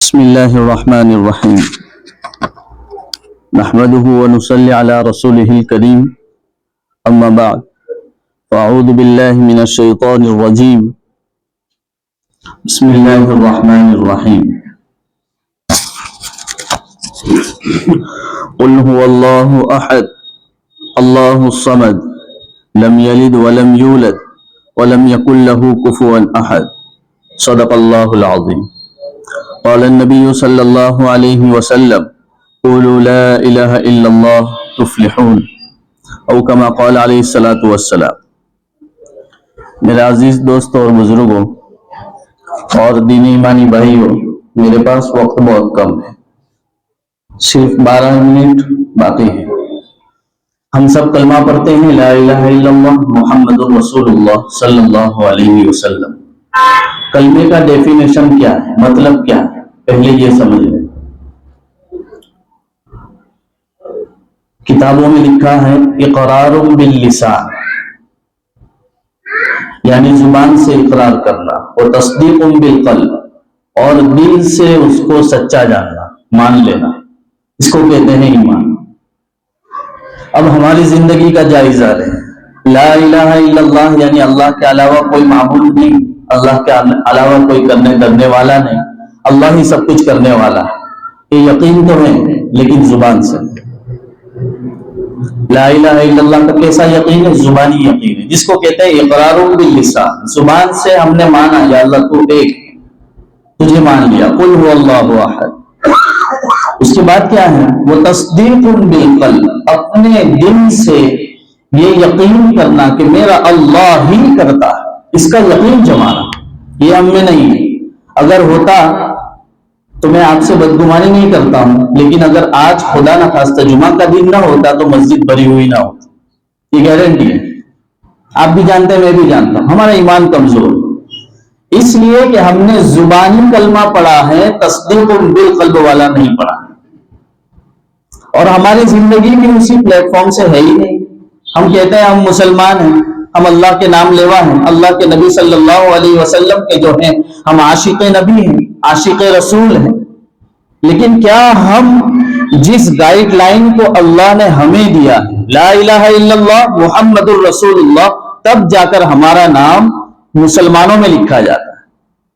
بسم الله الرحمن الرحيم نحمده ونصلي على رسوله الكريم أما بعد فأعوذ بالله من الشيطان الرجيم بسم الله الرحمن الرحيم قل هو الله أحد الله الصمد لم يلد ولم يولد ولم يكن له كفوا أحد صدق الله العظيم قال النبي صلی اللہ علیہ وسلم قولوا لا الہ الا اللہ تفلحون او کما قال علیہ الصلاۃ والسلام۔ میرے عزیز دوستوں اور بزرگوں اور دینی ایمانی بھائیوں، میرے پاس وقت بہت کم ہے، صرف 12 منٹ باقی ہے۔ ہم سب کلمہ پڑھتے ہیں لا الہ الا اللہ محمد رسول اللہ صلی اللہ علیہ وسلم۔ کلمے کا ڈیفینیشن کیا ہے، مطلب کیا ہے، پہلے یہ سمجھ لیں۔ کتابوں میں لکھا ہے اقرار باللسان، یعنی زبان سے اقرار کرنا، اور تصدیق بالقلب، اور دل سے اس کو سچا جاننا، مان لینا، اس کو کہتے ہیں ایمان۔ اب ہماری زندگی کا جائزہ لیں۔ لا الہ الا اللہ یعنی اللہ کے علاوہ کوئی معبود نہیں، اللہ کے علاوہ کوئی کرنے والا نہیں، اللہ ہی سب کچھ کرنے والا ہے، یہ یقین تو ہے لیکن زبان سے۔ لا الہ الا اللہ کا کیسا یقین ہے؟ زبانی یقین ہے، جس کو کہتے ہیں اقرار باللسان، زبان سے ہم نے مانا یا اللہ تو ایک، تجھے مان لیا، قل هو اللہ احد۔ اس کے بعد کیا ہے؟ وہ تصدیق بالقلب، اپنے دل سے یہ یقین کرنا کہ میرا اللہ ہی کرتا ہے، اس کا یقین جمانا، یہ ہم میں نہیں ہے۔ اگر ہوتا تو میں آپ سے بدگمانی نہیں کرتا ہوں، لیکن اگر آج خدا نہ خواستہ جمعہ کا دن نہ ہوتا تو مسجد بھری ہوئی نہ ہوتی، یہ گارنٹی ہے۔ آپ بھی جانتے ہیں، میں بھی جانتا ہوں، ہمارا ایمان کمزور ہے، اس لیے کہ ہم نے زبانی کلمہ پڑھا ہے، تصدیق بالقلب والا نہیں پڑھا، اور ہماری زندگی بھی اسی پلیٹ فارم سے ہے ہی نہیں۔ ہم کہتے ہیں ہم مسلمان ہیں، ہم اللہ کے نام لیوا ہیں، اللہ کے نبی صلی اللہ علیہ وسلم کے جو ہیں ہم عاشق نبی ہیں، عاشق رسول ہیں، لیکن کیا ہم جس گائیڈ لائن کو اللہ نے ہمیں دیا ہے، لا الہ الا اللہ محمد الرسول اللہ، تب جا کر ہمارا نام مسلمانوں میں لکھا جاتا ہے؟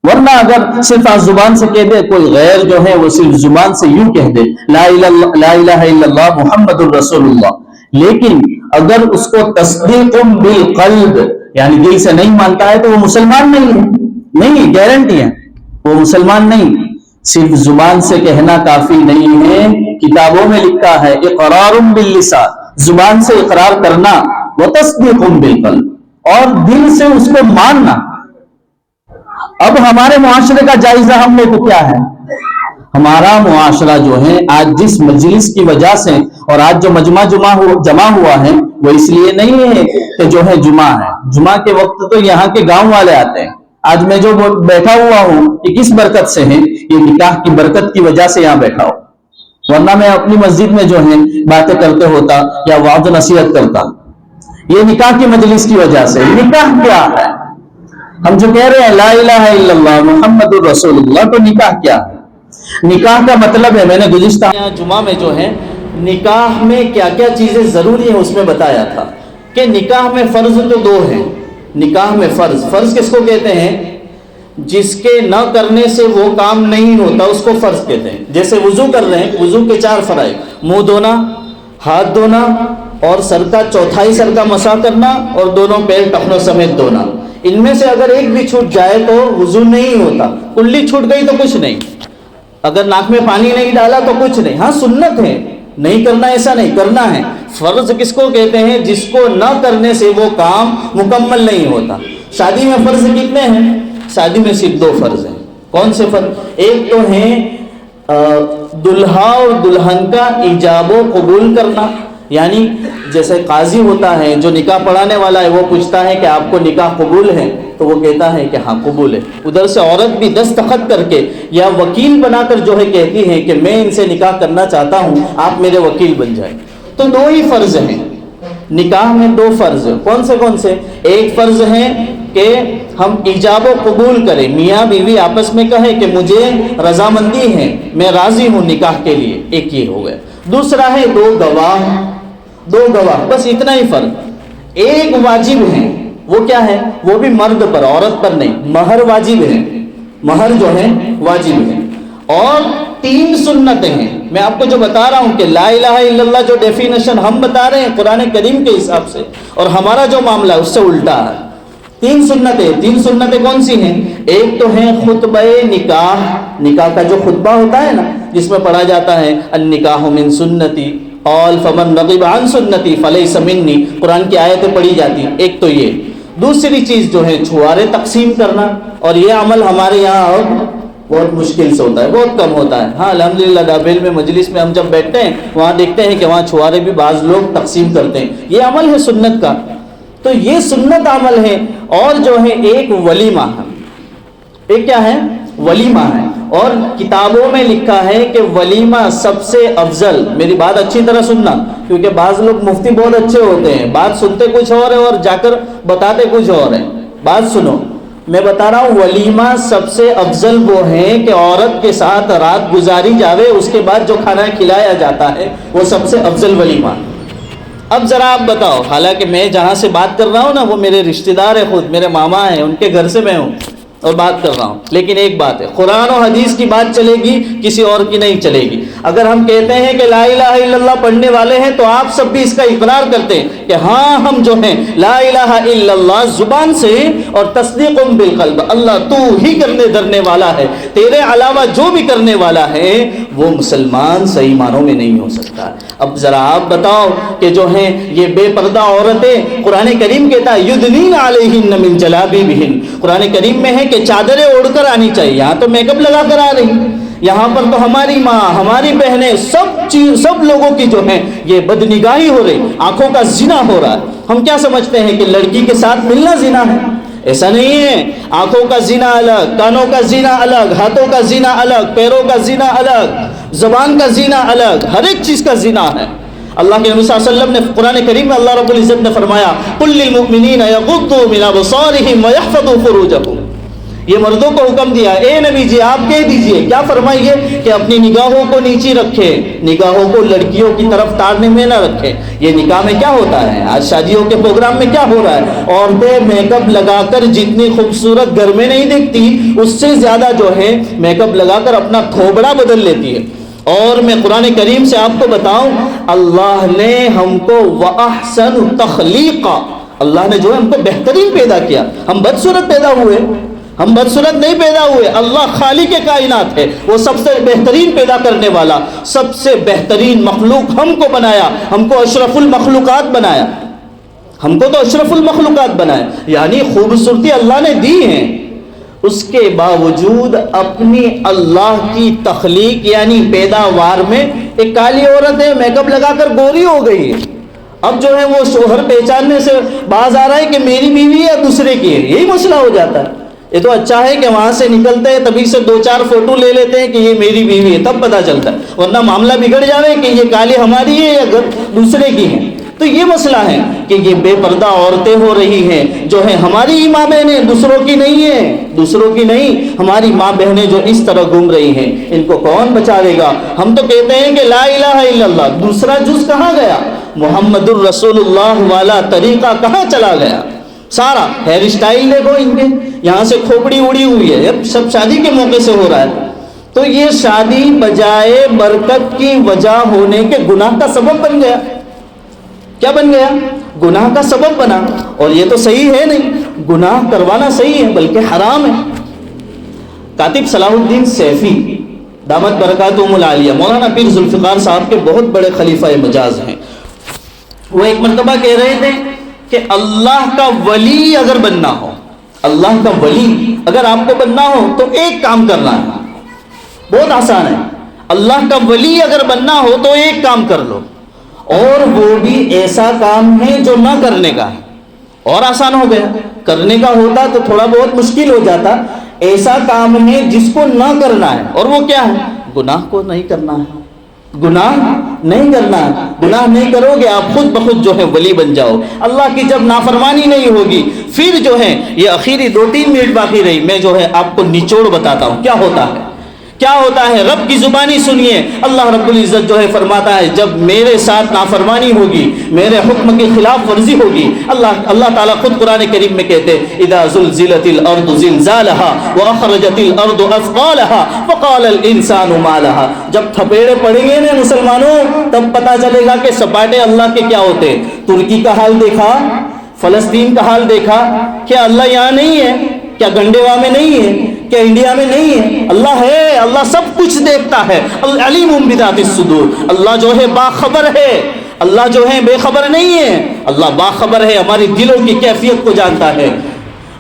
ورنہ اگر صرف آج زبان سے کہہ دے، کوئی غیر جو ہے وہ صرف زبان سے یوں کہہ دے لا الہ الا اللہ محمد الرسول اللہ، لیکن اگر اس کو تصدیق بالقلب یعنی دل سے نہیں مانتا ہے تو وہ مسلمان نہیں ہے، نہیں، گارنٹی ہے وہ مسلمان نہیں۔ صرف زبان سے کہنا کافی نہیں ہے، کتابوں میں لکھا ہے اقرار باللسان، زبان سے اقرار کرنا، وتصدیق بالقلب، اور دل سے اس کو ماننا۔ اب ہمارے معاشرے کا جائزہ ہم نے تو کیا ہے؟ ہمارا معاشرہ جو ہے آج جس مجلس کی وجہ سے، اور آج جو مجمع جمع ہوا ہے وہ اس لیے نہیں ہے کہ جو ہے جمعہ ہے، جمعہ کے وقت تو یہاں کے گاؤں والے آتے ہیں۔ آج میں جو بیٹھا ہوا ہوں یہ کس برکت سے ہے؟ یہ نکاح کی برکت کی وجہ سے یہاں بیٹھا ہوں، ورنہ میں اپنی مسجد میں جو ہے باتیں کرتے ہوتا یا وعظ و نصیحت کرتا۔ یہ نکاح کی مجلس کی وجہ سے۔ نکاح کیا ہے؟ ہم جو کہہ رہے ہیں لا الہ الا اللہ محمد الرسول اللہ، تو نکاح کیا ہے؟ نکاح کا مطلب ہے، میں نے گزشتہ جمعہ میں جو ہے نکاح میں کیا کیا چیزیں ضروری ہیں اس میں بتایا تھا کہ نکاح میں فرض تو 2 ہیں۔ نکاح میں فرض کس کو کہتے ہیں؟ جس کے نہ کرنے سے وہ کام نہیں ہوتا، اس کو فرض کہتے ہیں۔ جیسے وضو کر رہے ہیں، وضو کے 4 فرائض، منہ دھونا، ہاتھ دھونا، اور سر کا چوتھائی سر کا مسح کرنا، اور دونوں پیر ٹخنوں سمیت دھونا۔ ان میں سے اگر ایک بھی چھوٹ جائے تو وضو نہیں ہوتا، کلی چھوٹ گئی تو کچھ نہیں، اگر ناک میں پانی نہیں ڈالا تو کچھ نہیں۔ ہاں سنت ہے، نہیں کرنا ایسا نہیں، کرنا ہے۔ فرض کس کو کہتے ہیں؟ جس کو نہ کرنے سے وہ کام مکمل نہیں ہوتا۔ شادی میں فرض کتنے ہیں؟ شادی میں صرف 2 فرض ہیں۔ کون سے فرض؟ ایک تو ہیں دلہا اور دلہن کا ایجاب و قبول کرنا، یعنی جیسے قاضی ہوتا ہے جو نکاح پڑھانے والا ہے، وہ پوچھتا ہے کہ آپ کو نکاح قبول ہے، تو وہ کہتا ہے کہ ہاں قبول ہے۔ ادھر سے عورت بھی دستخط کر کے یا وکیل بنا کر جو ہے کہتی ہے کہ میں ان سے نکاح کرنا چاہتا ہوں، آپ میرے وکیل بن جائیں۔ تو 2 ہی فرض ہیں، نکاح میں 2 فرض، کون سے؟ ایک فرض ہے کہ ہم ایجاب و قبول کریں، میاں بیوی آپس میں کہیں کہ مجھے رضامندی ہے، میں راضی ہوں نکاح کے لیے، ایک یہ ہو گیا۔ دوسرا ہے 2 گواہ، بس اتنا ہی فرق۔ ایک واجب ہے، وہ کیا ہے؟ وہ بھی مرد پر، عورت پر نہیں، مہر واجب ہے، مہر جو ہے واجب ہے۔ اور 3 سنتیں ہیں، میں آپ کو جو بتا رہا ہوں کہ لا الہ الا اللہ جو ڈیفینیشن ہم بتا رہے ہیں قرآن کریم کے حساب سے، اور ہمارا جو معاملہ ہے اس سے الٹا ہے۔ 3 سنتیں کون سی ہیں؟ ایک تو ہے خطبہ نکاح کا جو خطبہ ہوتا ہے نا، جس میں پڑھا جاتا ہے النکاح من سنتی قال فمن رغب عن سنتی فلیس منی، قرآن کی آیتیں پڑھی جاتی ہیں، ایک تو یہ۔ دوسری چیز جو ہے چھوارے تقسیم کرنا، اور یہ عمل ہمارے یہاں بہت مشکل سے ہوتا ہے، بہت کم ہوتا ہے۔ ہاں الحمدللہ دابیل میں مجلس میں ہم جب بیٹھتے ہیں وہاں دیکھتے ہیں کہ وہاں چھوارے بھی بعض لوگ تقسیم کرتے ہیں، یہ عمل ہے سنت کا، تو یہ سنت عمل ہے۔ اور جو ہے ایک ولیمہ ہے، ایک کیا ہے؟ ولیمہ ہے، اور کتابوں میں لکھا ہے کہ ولیمہ سب سے افضل، میری بات اچھی طرح سننا، کیونکہ بعض لوگ مفتی بہت اچھے ہوتے ہیں، بات سنتے کچھ اور ہے اور جا کر بتاتے کچھ اور ہے۔ بات سنو، میں بتا رہا ہوں ولیمہ سب سے افضل وہ ہے کہ عورت کے ساتھ رات گزاری جاوے، اس کے بعد جو کھانا کھلایا جاتا ہے وہ سب سے افضل ولیمہ۔ اب ذرا آپ بتاؤ، حالانکہ میں جہاں سے بات کر رہا ہوں نا وہ میرے رشتہ دار ہیں، خود میرے ماما ہیں، ان کے گھر سے میں ہوں اور بات کر رہا ہوں، لیکن ایک بات ہے، قرآن و حدیث کی بات چلے گی، کسی اور کی نہیں چلے گی۔ اگر ہم کہتے ہیں کہ لا الہ الا اللہ پڑھنے والے ہیں تو آپ سب بھی اس کا اقرار کرتے ہیں کہ ہاں ہم جو ہیں لا الہ الا اللہ زبان سے اور تصدیق بالقلب، اللہ تو ہی کرنے دھرنے والا ہے، تیرے علاوہ جو بھی کرنے والا ہے وہ مسلمان صحیح معنوں میں نہیں ہو سکتا۔ اب ذرا آپ بتاؤ کہ جو ہیں یہ بے پردہ عورتیں، قرآن کریم کہتا ہے یدنین علیہن من جلابیبہن، قرآن کریم میں ہے کہ چادریں اوڑھ کر آنی چاہیے، یہاں تو میک اپ لگا کر آ رہی، یہاں پر تو ہماری ماں، ہماری بہنیں، سب لوگوں کی جو ہے یہ بدنگاہی ہو رہی، آنکھوں کا زنا ہو رہا ہے۔ ہم کیا سمجھتے ہیں کہ لڑکی کے ساتھ ملنا زنا ہے؟ ایسا نہیں ہے، آنکھوں کا زنا الگ، کانوں کا زنا الگ، ہاتھوں کا زنا الگ، پیروں کا زنا الگ، زبان کا زنا الگ، ہر ایک چیز کا زنا ہے۔ اللہ کے نبی صلی اللہ علیہ وسلم نے قرآن کریم میں اللہ رب العزت نے فرمایا قل للمؤمنین یغضوا من ابصارہم ویحفظوا فروجہم، یہ مردوں کو حکم دیا، اے نبی جی آپ کہہ دیجئے، کیا فرمائیے کہ اپنی نگاہوں کو نیچی رکھے، نگاہوں کو لڑکیوں کی طرف تارنے میں نہ رکھے۔ یہ نکاح میں کیا ہوتا ہے، آج شادیوں کے پروگرام میں کیا ہو رہا ہے، عورتیں میک اپ لگا کر جتنی خوبصورت گھر میں نہیں دیکھتی اس سے زیادہ جو ہے میک اپ لگا کر اپنا تھوبڑا بدل لیتی ہے۔ اور میں قرآن کریم سے آپ کو بتاؤں، اللہ نے ہم کو وَأَحْسَنُ تَخْلِيقًا، اللہ نے جو ہے ہم کو بہترین پیدا کیا، ہم بدصورت پیدا ہوئے، ہم بدصورت نہیں پیدا ہوئے، اللہ خالق کائنات ہے، وہ سب سے بہترین پیدا کرنے والا، سب سے بہترین مخلوق ہم کو بنایا، ہم کو اشرف المخلوقات بنایا، ہم کو تو اشرف المخلوقات بنایا، یعنی خوبصورتی اللہ نے دی ہے، اس کے باوجود اپنی اللہ کی تخلیق یعنی پیداوار میں ایک کالی عورت ہے میک اپ لگا کر گوری ہو گئی ہے، اب جو ہے وہ شوہر پہچاننے سے باز آ رہا ہے کہ میری بیوی ہے یا دوسرے کی ہے، یہی مسئلہ ہو جاتا ہے۔ یہ تو اچھا ہے کہ وہاں سے نکلتے ہیں تبھی سے 2-4 فوٹو لے لیتے ہیں کہ یہ میری بیوی ہے، تب پتہ چلتا ہے، ورنہ معاملہ بگڑ جاوے کہ یہ کالی ہماری ہے یا دوسرے کی ہے۔ تو یہ مسئلہ ہے کہ یہ بے پردہ عورتیں ہو رہی ہیں جو ہیں ہماری ماں بہنیں، دوسروں کی نہیں ہیں، دوسروں کی نہیں، ہماری ماں بہنیں جو اس طرح گھوم رہی ہیں، ان کو کون بچاوے گا؟ ہم تو کہتے ہیں کہ لا الہ الا اللہ، دوسرا جز کہاں گیا؟ محمد الرسول اللہ والا طریقہ کہاں چلا گیا؟ سارا ہیئر اسٹائل دیکھو ان کے، یہاں سے کھوپڑی اڑی ہوئی ہے، سب شادی کے موقع سے ہو رہا ہے، تو یہ شادی بجائے برکت کی وجہ ہونے کے گناہ کا سبب بن گیا۔ کیا بن گیا؟ گناہ کا سبب بنا، اور یہ تو صحیح ہے نہیں، گناہ کروانا صحیح ہے بلکہ حرام ہے۔ کاتب صلاح الدین سیفی دامت برکاتہم العالیہ، مولانا پیر ذوالفقار صاحب کے بہت بڑے خلیفہ مجاز ہیں، وہ ایک مرتبہ کہہ رہے تھے کہ اللہ کا ولی اگر بننا ہو، اللہ کا ولی اگر آپ کو بننا ہو تو ایک کام کرنا ہے، بہت آسان ہے، اللہ کا ولی اگر بننا ہو تو ایک کام کر لو، اور وہ بھی ایسا کام ہے جو نہ کرنے کا ہے، اور آسان ہو گیا، کرنے کا ہوتا تو تھوڑا بہت مشکل ہو جاتا، ایسا کام ہے جس کو نہ کرنا ہے، اور وہ کیا ہے؟ گناہ کو نہیں کرنا ہے۔ گناہ نہیں کرنا، گناہ نہیں کرو گے آپ خود بخود جو ہے ولی بن جاؤ۔ اللہ کی جب نافرمانی نہیں ہوگی پھر جو ہے یہ آخری 2-3 منٹ باقی رہی، میں جو ہے آپ کو نچوڑ بتاتا ہوں کیا ہوتا ہے، کیا ہوتا ہے۔ رب کی زبانی سنیے، اللہ رب العزت جو ہے فرماتا ہے جب میرے ساتھ نافرمانی ہوگی، میرے حکم کی خلاف ورزی ہوگی، اللہ تعالیٰ خود قرآن کریم میں کہتے اذا زلزلت الارض زلزالها واخرجت الارض اثقالها وقال الانسان ما لها۔ جب تھپیڑے پڑیں گے نا مسلمانوں تب پتا چلے گا کہ سپاٹے اللہ کے کیا ہوتے ہیں۔ ترکی کا حال دیکھا، فلسطین کا حال دیکھا، کیا اللہ یہاں نہیں ہے؟ کیا گنڈیوا میں نہیں ہے؟ کیا انڈیا میں نہیں ہے؟ اللہ ہے، اللہ سب کچھ دیکھتا ہے۔ علیم بذات الصدور، اللہ جو ہے باخبر ہے، اللہ جو ہے بے خبر نہیں ہے، اللہ باخبر ہے، ہماری دلوں کی کیفیت کو جانتا ہے۔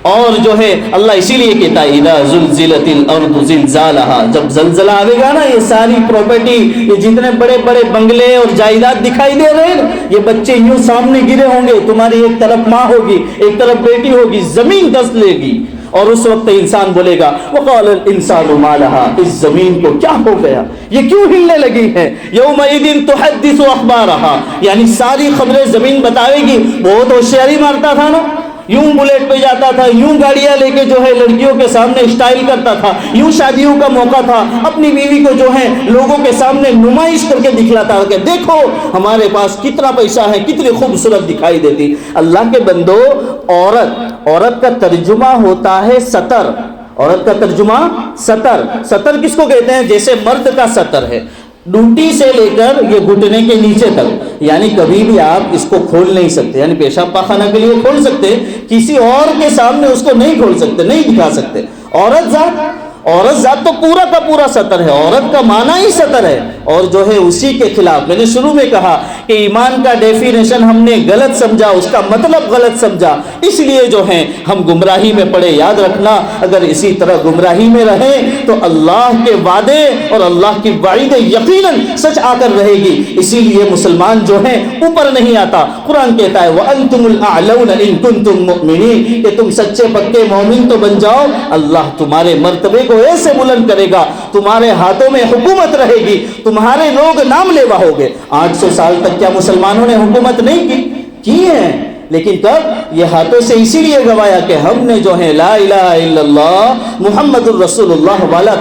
اور جو ہے اللہ اسی لیے کہتا ہے اذا زلزلت الارض زلزالها، جب زلزلہ آئے گا نا یہ ساری پراپرٹی، یہ جتنے بڑے بڑے بنگلے اور جائیداد دکھائی دے رہے ہیں، یہ بچے یوں سامنے گرے ہوں گے، تمہاری ایک طرف ماں ہوگی ایک طرف بیٹی ہوگی، زمین دست لے گی، اور اس وقت انسان بولے گا وقال الانسان ما لها، اس زمین کو کیا ہو گیا، یہ کیوں ہلنے لگی ہے، یومئذ تحدث اخبارها، یعنی ساری خبریں زمین بتائے گی۔ بہت ہوشیاری مارتا تھا نا، یوں بلیٹ پہ جاتا تھا، یوں گاڑیاں لے کے جو ہے لڑکیوں کے سامنے اسٹائل کرتا تھا، یوں شادیوں کا موقع تھا اپنی بیوی کو جو ہے لوگوں کے سامنے نمائش کر کے دکھلاتا کہ دیکھو ہمارے پاس کتنا پیسہ ہے، کتنی خوبصورت دکھائی دیتی۔ اللہ کے بندو، عورت کا ترجمہ ہوتا ہے ستر، عورت کا ترجمہ ستر۔ ستر کس کو کہتے ہیں؟ جیسے مرد کا ستر ہے، ڈونٹی سے لے کر یہ گھٹنے کے نیچے تک، یعنی کبھی بھی آپ اس کو کھول نہیں سکتے، یعنی پیشاب پاخانہ کے لیے کھول سکتے، کسی اور کے سامنے اس کو نہیں کھول سکتے، نہیں دکھا سکتے۔ عورت ذات تو پورا کا پورا ستر ہے، عورت کا معنی ہی ستر ہے۔ اور جو ہے اسی کے خلاف میں نے شروع میں کہا کہ ایمان کا ڈیفینیشن ہم نے غلط سمجھا، اس کا مطلب غلط سمجھا، اس لیے جو ہے ہم گمراہی میں پڑے۔ یاد رکھنا اگر اسی طرح گمراہی میں رہیں تو اللہ کے وعدے اور اللہ کی وعیدیں یقیناً سچ آ کر رہے گی۔ اسی لیے مسلمان جو ہے اوپر نہیں آتا۔ قرآن کہتا ہے وَأَنْتُمُ الْأَعْلَوْنَ إِن كُنتُم مُؤْمِنِينَ، کہ تم سچے پکے مومن تو بن جاؤ، اللہ تمہارے مرتبے کو ایسے بلند کرے گا، تمہارے ہاتھوں میں حکومت رہے گی، تمہارے لوگ نام لیوا ہو گے۔ 800 سال تک کیا مسلمانوں نے حکومت نہیں کی ہے؟ لیکن کب؟ یہ ہاتھوں سے اسی لیے گوایا کہ ہم نے جو ہے لا الہ الا اللہ محمد الرسول اللہ والا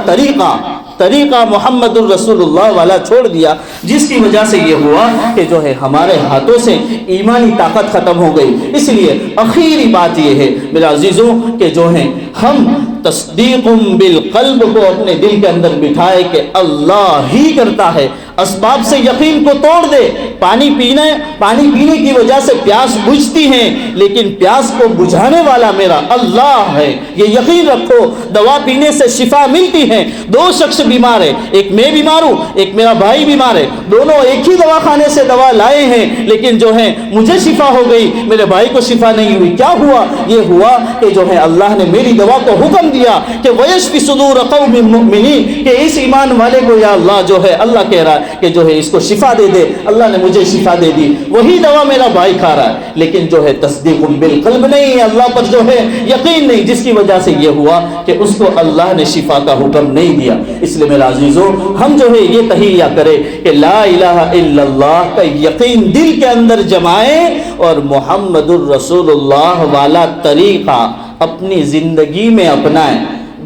طریقہ محمد الرسول اللہ والا چھوڑ دیا، جس کی وجہ سے یہ ہوا کہ جو ہے ہمارے ہاتھوں سے ایمانی طاقت ختم ہو گئی۔ اس لیے آخری بات یہ ہے میرے عزیزوں کہ جو ہے ہم تصدیق بالقلب کو اپنے دل کے اندر بٹھائے کہ اللہ ہی کرتا ہے، اسباب سے یقین کو توڑ دے۔ پانی پینے کی وجہ سے پیاس بجھتی ہے، لیکن پیاس کو بجھانے والا میرا اللہ ہے، یہ یقین رکھو۔ دوا پینے سے شفا ملتی ہے۔ 2 شخص بیمار ہے، ایک میں بیمار ہوں، ایک میرا بھائی بیمار ہے، دونوں ایک ہی دواخانے سے دوا لائے ہیں، لیکن جو ہے مجھے شفا ہو گئی، میرے بھائی کو شفا نہیں ہوئی۔ کیا ہوا؟ یہ ہوا کہ جو ہے اللہ نے میری دوا کو حکم دیا کہ وَيَشْفِ صُدُورَ قَوْمٍ مُؤْمِنِينَ، کہ اس ایمان والے کو یا اللہ جو ہے اللہ کہہ رہا ہے کہ جو ہے اس کو شفا دے دے۔ اللہ نے مجھے شفا دے دی، وہی دوا میرا بھائی کھا رہا ہے، لیکن جو ہے تصدیق بالقلب نہیں ہے، اللہ پر جو ہے یقین نہیں، جس کی وجہ سے یہ ہوا کہ اس کو اللہ نے شفا کا حکم نہیں دیا۔ اس لیے میرا عزیزوں ہم جو ہے یہ تہیہ کرے کہ لا الہ الا اللہ کا یقین دل کے اندر جمائیں اور محمد الرسول اللہ والا طریقہ اپنی زندگی میں اپنائیں۔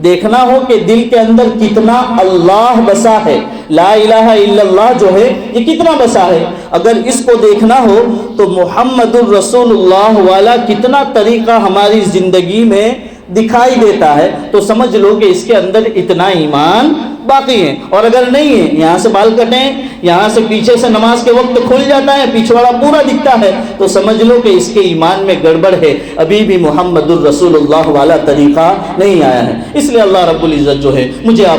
دیکھنا ہو کہ دل کے اندر کتنا اللہ بسا ہے، لا الہ الا اللہ جو ہے یہ کتنا بسا ہے۔ اگر اس کو دیکھنا ہو تو محمد الرسول اللہ والا کتنا طریقہ ہماری زندگی میں دکھائی دیتا ہے، تو سمجھ لو کہ اس کے اندر اتنا ایمان باقی ہے۔ اور اگر نہیں ہے، یہاں سے بال کٹیں، یہاں سے پیچھے سے نماز کے وقت کھل جاتا ہے، پیچھے والا پورا دکھتا ہے، تو سمجھ لو کہ اس کے ایمان میں گڑبڑ ہے، ابھی بھی محمد الرسول اللہ والا طریقہ نہیں آیا ہے۔ اس لیے اللہ رب العزت جو ہے مجھے آپ